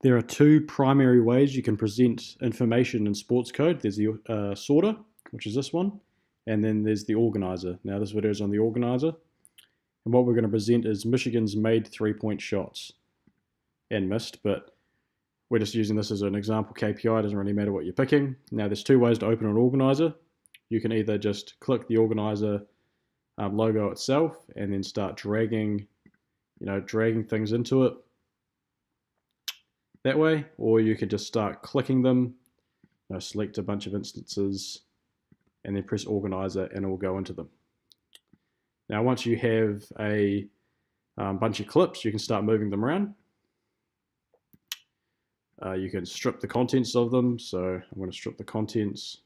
There are two primary ways you can present information in SportsCode. There's the sorter, which is this one, and then there's the organizer. Now this video is on the organizer, and what we're going to present is Michigan's made 3-point shots and missed, but we're just using this as an example KPI. It doesn't really matter what you're picking. Now there's two ways to open an organizer. You can either just click the organizer logo itself and then start dragging things into it that way, or you could just start clicking them, select a bunch of instances and then press organizer and it will go into them. Now once you have a bunch of clips, you can start moving them around. You can strip the contents of them, so I'm going to strip the contents,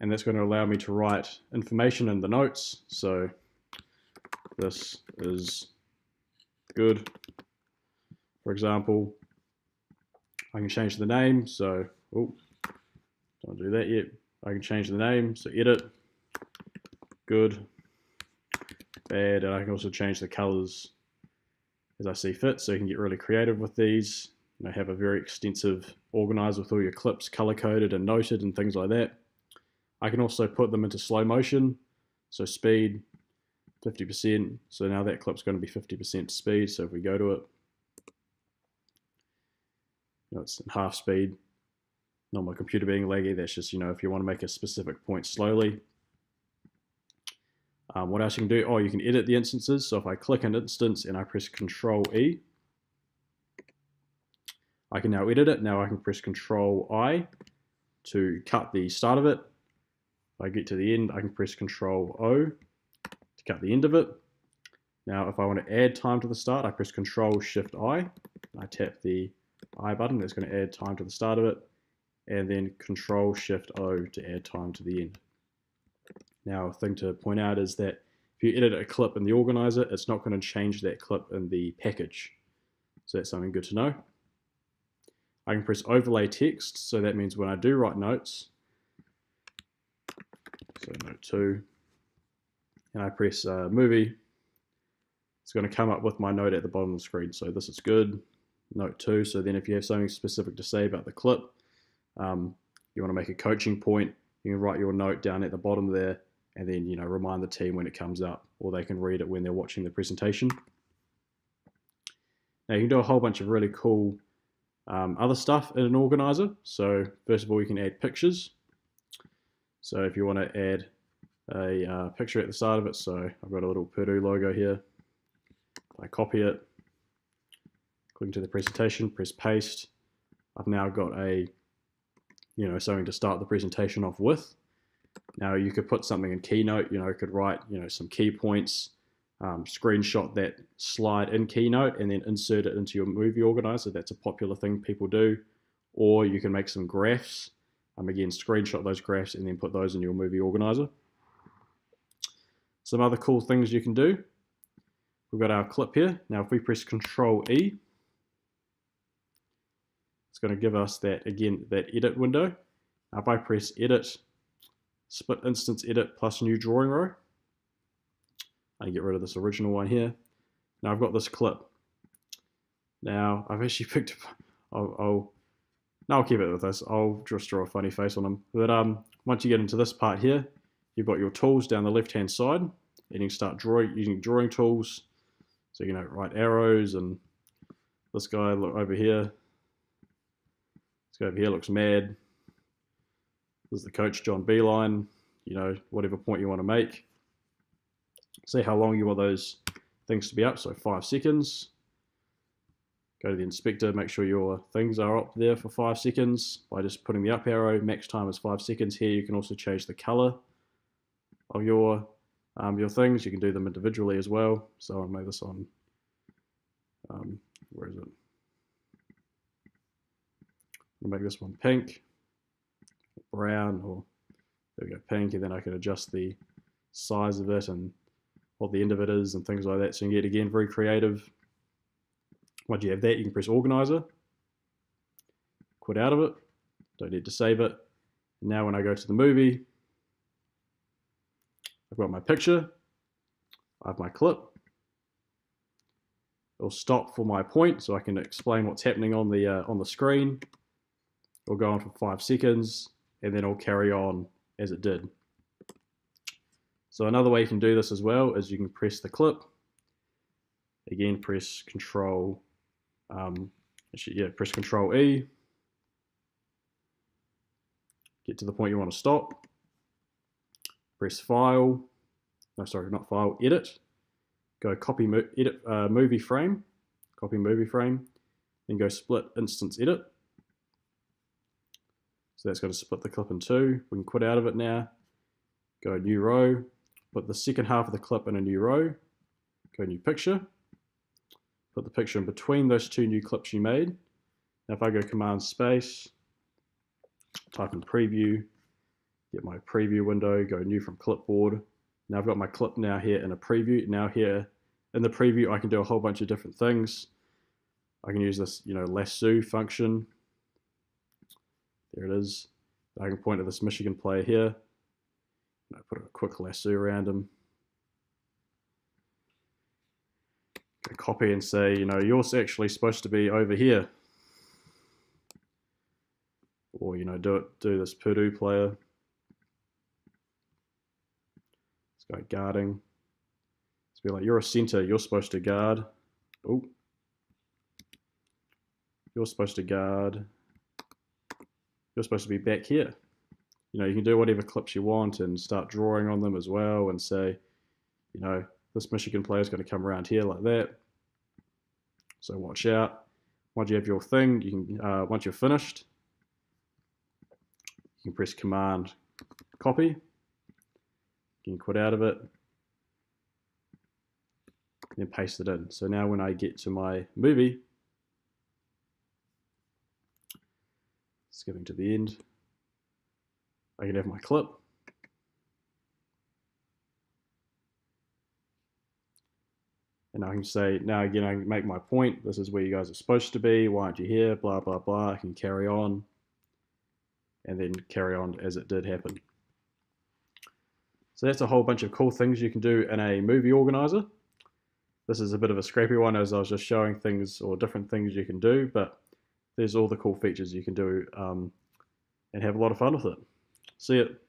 and that's going to allow me to write information in the notes. So this is good, for example. I can change the name, so don't do that yet. I can change the name, so edit, good, bad, and I can also change the colors as I see fit, so you can get really creative with these. Have a very extensive organizer with all your clips color coded and noted and things like that. I can also put them into slow motion, so speed 50%, so now that clip's going to be 50% speed. So if we go to it, it's in half speed. Not my computer being laggy, that's just if you want to make a specific point slowly. What else you can do? You can edit the instances. So if I click an instance and I press Control E, I can now edit it. Now I can press Control I to cut the start of it. If I get to the end, I can press Control O to cut the end of it. Now if I want to add time to the start, I press Control Shift I. I tap the I button. That's going to add time to the start of it. And then Control Shift O to add time to the end. Now, a thing to point out is that if you edit a clip in the organizer, it's not going to change that clip in the package. So that's something good to know. I can press overlay text. So that means when I do write notes, so note 2, and I press movie, it's going to come up with my note at the bottom of the screen. So this is good, note 2. So then if you have something specific to say about the clip, you want to make a coaching point, you can write your note down at the bottom there, and then remind the team when it comes up, or they can read it when they're watching the presentation. Now you can do a whole bunch of really cool other stuff in an organizer. So first of all, you can add pictures. So if you want to add a picture at the start of it, so I've got a little Purdue logo here. I copy it, click into the presentation, press paste. I've now got a something to start the presentation off with. Now you could put something in Keynote, could write, some key points, screenshot that slide in Keynote and then insert it into your movie organizer. That's a popular thing people do. Or you can make some graphs, again, screenshot those graphs and then put those in your movie organizer. Some other cool things you can do. We've got our clip here. Now if we press Control E, it's going to give us that edit window. Now if I press edit, split instance edit plus new drawing row, I get rid of this original one here. Now I've got this clip. Now I've actually picked, I'll keep it with this. I'll just draw a funny face on them. But once you get into this part here, you've got your tools down the left hand side, and you can start drawing using drawing tools. So write arrows, and this guy over here. Over here looks mad. This is the coach, John Beeline. Whatever point you want to make. See how long you want those things to be up. So 5 seconds. Go to the inspector, make sure your things are up there for 5 seconds by just putting the up arrow. Max time is 5 seconds. Here you can also change the color of your things. You can do them individually as well. So I'll make this on, where is it? I'll make this one pink, brown, or there we go, pink, and then I can adjust the size of it and what the end of it is and things like that. So you can get, again, very creative. Once you have that, you can press organizer, quit out of it, don't need to save it. And now when I go to the movie, I've got my picture, I have my clip, It'll stop for my point, so I can explain what's happening on the screen. It'll go on for 5 seconds, and then it'll carry on as it did. So another way you can do this as well is you can press the clip. Again, press Control. Press Control E. Get to the point you want to stop. Press File. No, sorry, not File. Edit. Go Copy Edit Movie Frame. Copy Movie Frame. Then go Split Instance Edit. So that's going to split the clip in 2. We can quit out of it now. Go New Row. Put the second half of the clip in a new row. Go New Picture. Put the picture in between those 2 new clips you made. Now if I go Command Space, type in Preview, get my preview window, go New from Clipboard. Now I've got my clip now here in a preview. Now here in the preview I can do a whole bunch of different things. I can use this, lasso function. There it is. I can point to this Michigan player here. I put a quick lasso around him. Copy and say, you're actually supposed to be over here. Or, do this Purdue player. Let's go guarding. Let's be like, you're a center, you're supposed to guard. Oh. You're supposed to guard. You're supposed to be back here. You can do whatever clips you want and start drawing on them as well and say, this Michigan player is going to come around here like that. So watch out. Once you have your thing, you can once you're finished, you can press Command Copy. You can quit out of it. And then paste it in. So now when I get to my movie, skipping to the end, I can have my clip. And I can say, now again, I can make my point. This is where you guys are supposed to be. Why aren't you here? Blah, blah, blah. I can carry on. And then carry on as it did happen. So that's a whole bunch of cool things you can do in a movie organizer. This is a bit of a scrappy one as I was just showing things or different things you can do. But there's all the cool features you can do and have a lot of fun with it. See it.